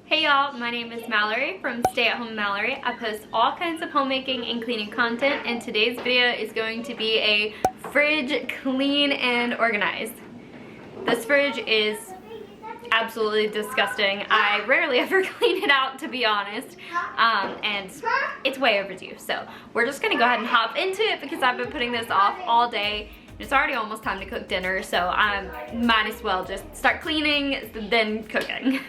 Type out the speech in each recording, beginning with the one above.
Hey y'all, my name is Mallory from Stay at Home Mallorie. I post all kinds of homemaking and cleaning content, and today's video is going to be a fridge clean and organized. This fridge is absolutely disgusting. I rarely ever clean it out, to be honest, and it's way overdue. So we're just gonna go ahead and hop into it because I've been putting this off all day. It's already almost time to cook dinner, so I might as well just start cleaning, then cooking.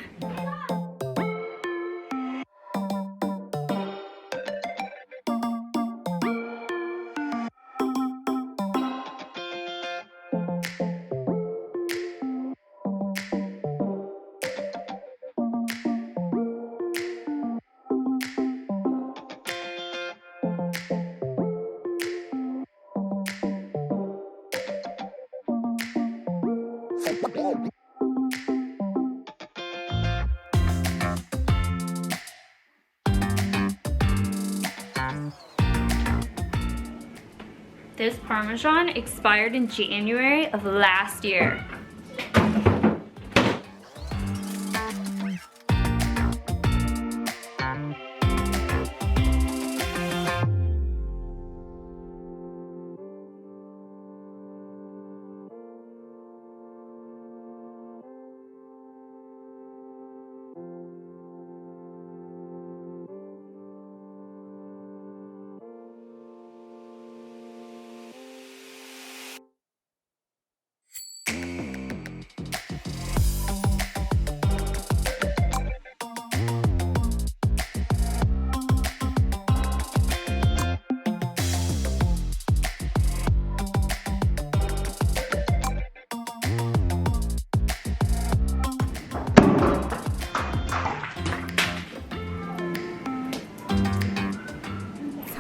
This Parmesan expired in January of last year.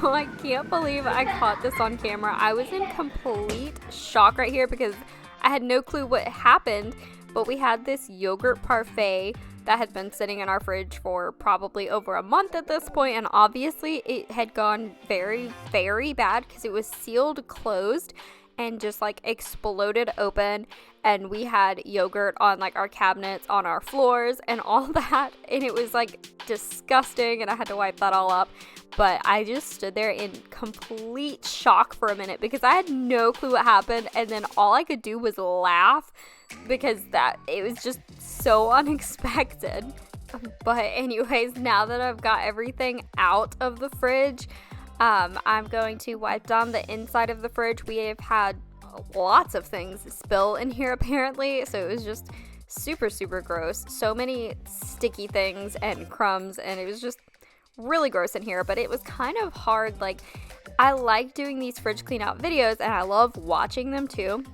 So I can't believe I caught this on camera. I was in complete shock right here because I had no clue what happened, but we had this yogurt parfait that had been sitting in our fridge for probably over a month at this point, and obviously it had gone very, very bad because it was sealed closed and just like exploded open, and we had yogurt on like our cabinets, on our floors and all that, and it was like disgusting, and I had to wipe that all up. But I just stood there in complete shock for a minute because I had no clue what happened, and then all I could do was laugh because it was just so unexpected. But anyways, now that I've got everything out of the fridge, I'm going to wipe down the inside of the fridge. We have had lots of things spill in here apparently, so it was just super, super gross. So many sticky things and crumbs, and it was just really gross in here. But it was kind of hard. Like, I like doing these fridge clean out videos and I love watching them too,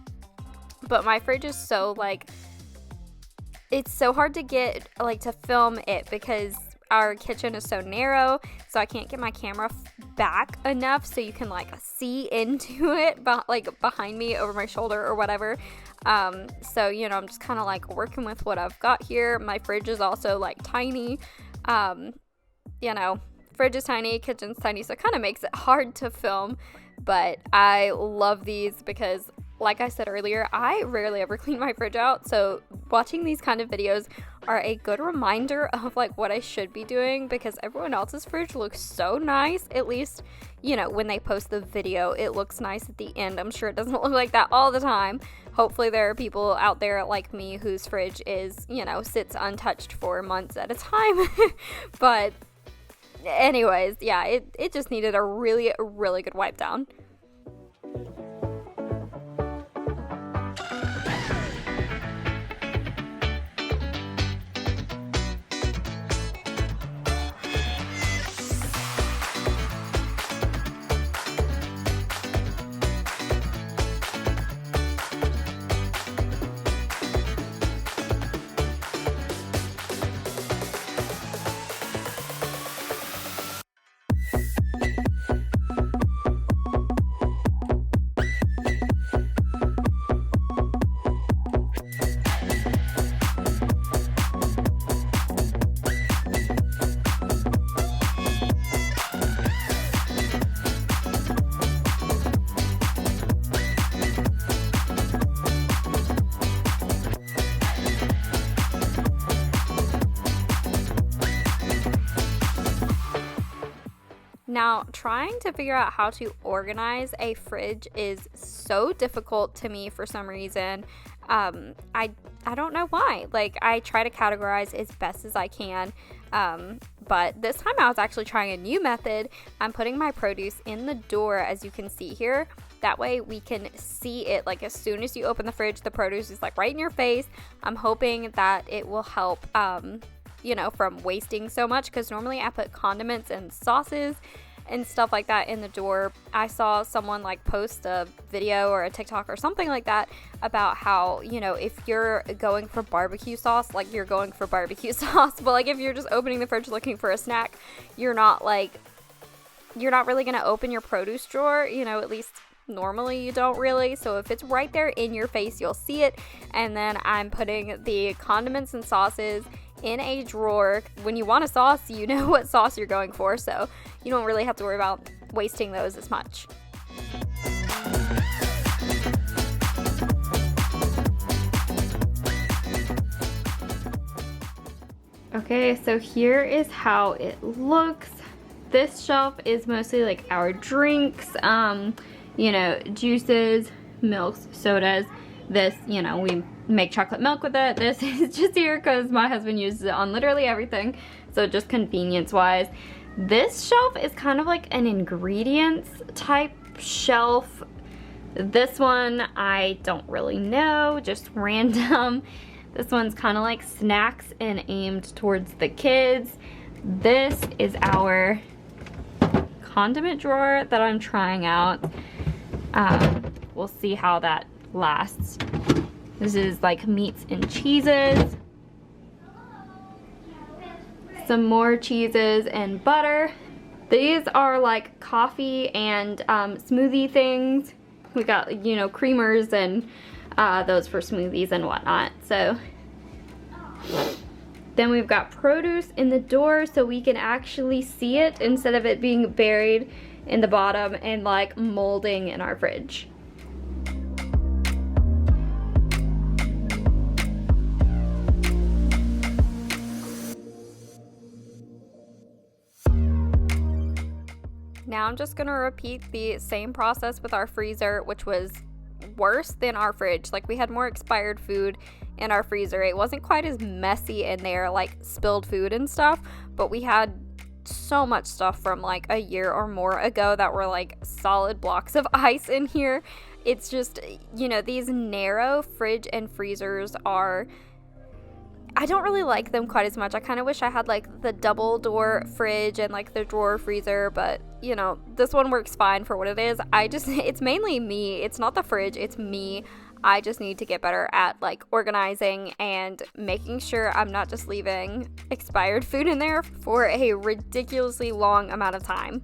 but my fridge is so like, it's so hard to get like to film it because our kitchen is so narrow, so I can't get my camera back enough so you can like see into it, like behind me, over my shoulder or whatever. So you know, I'm just kind of like working with what I've got here. My fridge is also like tiny. You know, fridge is tiny, kitchen's tiny, so it kind of makes it hard to film. But I love these because, like I said earlier, I rarely ever clean my fridge out, so watching these kind of videos are a good reminder of like what I should be doing, because everyone else's fridge looks so nice. At least, you know, when they post the video, it looks nice at the end. I'm sure it doesn't look like that all the time. Hopefully there are people out there like me whose fridge is, you know, sits untouched for months at a time. But anyways, yeah, it just needed a really, really good wipe down. Now, trying to figure out how to organize a fridge is so difficult to me for some reason. I don't know why. Like, I try to categorize as best as I can. But this time I was actually trying a new method. I'm putting my produce in the door, as you can see here. That way we can see it. Like, as soon as you open the fridge, the produce is like right in your face. I'm hoping that it will help, from wasting so much, because normally I put condiments and sauces and stuff like that in the door. I saw someone like post a video or a TikTok or something like that about how, if you're going for barbecue sauce, like, you're going for barbecue sauce, but like if you're just opening the fridge looking for a snack, you're not really gonna open your produce drawer, at least normally you don't really. So if it's right there in your face, you'll see it. And then I'm putting the condiments and sauces in a drawer. When you want a sauce, you know what sauce you're going for, so you don't really have to worry about wasting those as much. Okay, so here is how it looks. This shelf is mostly like our drinks, juices, milks, sodas. This, we make chocolate milk with it. This is just here because my husband uses it on literally everything, so just convenience wise. This shelf is kind of like an ingredients type shelf. This one I don't really know, just random. This one's kind of like snacks and aimed towards the kids. This is our condiment drawer that I'm trying out. We'll see how that lasts. This is like meats and cheeses. Some more cheeses and butter. These are like coffee and smoothie things. We got, creamers and those for smoothies and whatnot. So then we've got produce in the door so we can actually see it instead of it being buried in the bottom and like molding in our fridge. Now I'm just gonna repeat the same process with our freezer, which was worse than our fridge. Like, we had more expired food in our freezer. It wasn't quite as messy in there, like spilled food and stuff, but we had so much stuff from like a year or more ago that were like solid blocks of ice in here. It's just, these narrow fridge and freezers I don't really like them quite as much. I kind of wish I had like the double door fridge and like the drawer freezer, but this one works fine for what it is. It's mainly me. It's not the fridge, it's me. I just need to get better at like organizing and making sure I'm not just leaving expired food in there for a ridiculously long amount of time.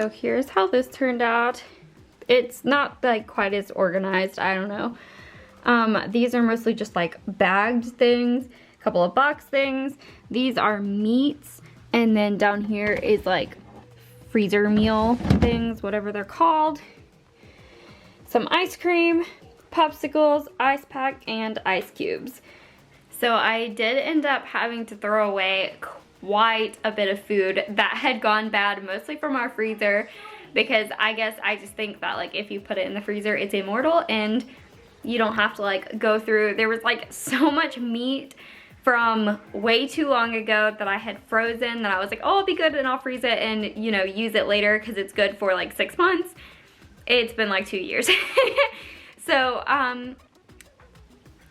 So here's how this turned out. It's not like quite as organized, I don't know. These are mostly just like bagged things, a couple of box things. These are meats, and then down here is like freezer meal things, whatever they're called. Some ice cream, popsicles, ice pack, and ice cubes. So I did end up having to throw away quite a bit of food that had gone bad, mostly from our freezer, because I guess I just think that like if you put it in the freezer, it's immortal and you don't have to like go through. There was like so much meat from way too long ago that I had frozen that I was like, oh, it'll be good and I'll freeze it and, you know, use it later because it's good for like 6 months. It's been like 2 years. So,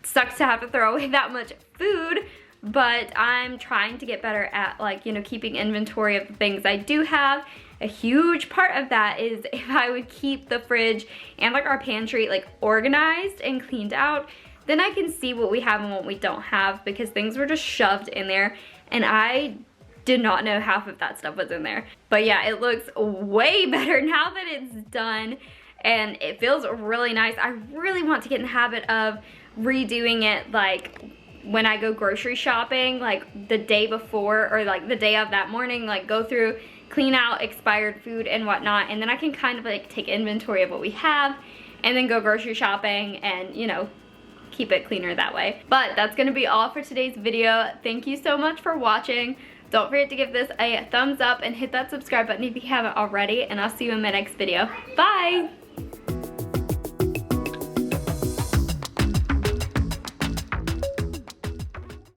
sucks to have to throw away that much food, but I'm trying to get better at like, you know, keeping inventory of the things I do have. A huge part of that is if I would keep the fridge and like our pantry like organized and cleaned out, then I can see what we have and what we don't have, because things were just shoved in there and I did not know half of that stuff was in there. But yeah, it looks way better now that it's done and it feels really nice. I really want to get in the habit of redoing it like when I go grocery shopping, like the day before or like the day of that morning, like go through, clean out expired food and whatnot, and then I can kind of like take inventory of what we have and then go grocery shopping and, you know, keep it cleaner that way. But that's gonna be all for today's video. Thank you so much for watching. Don't forget to give this a thumbs up and hit that subscribe button if you haven't already, and I'll see you in my next video. Bye!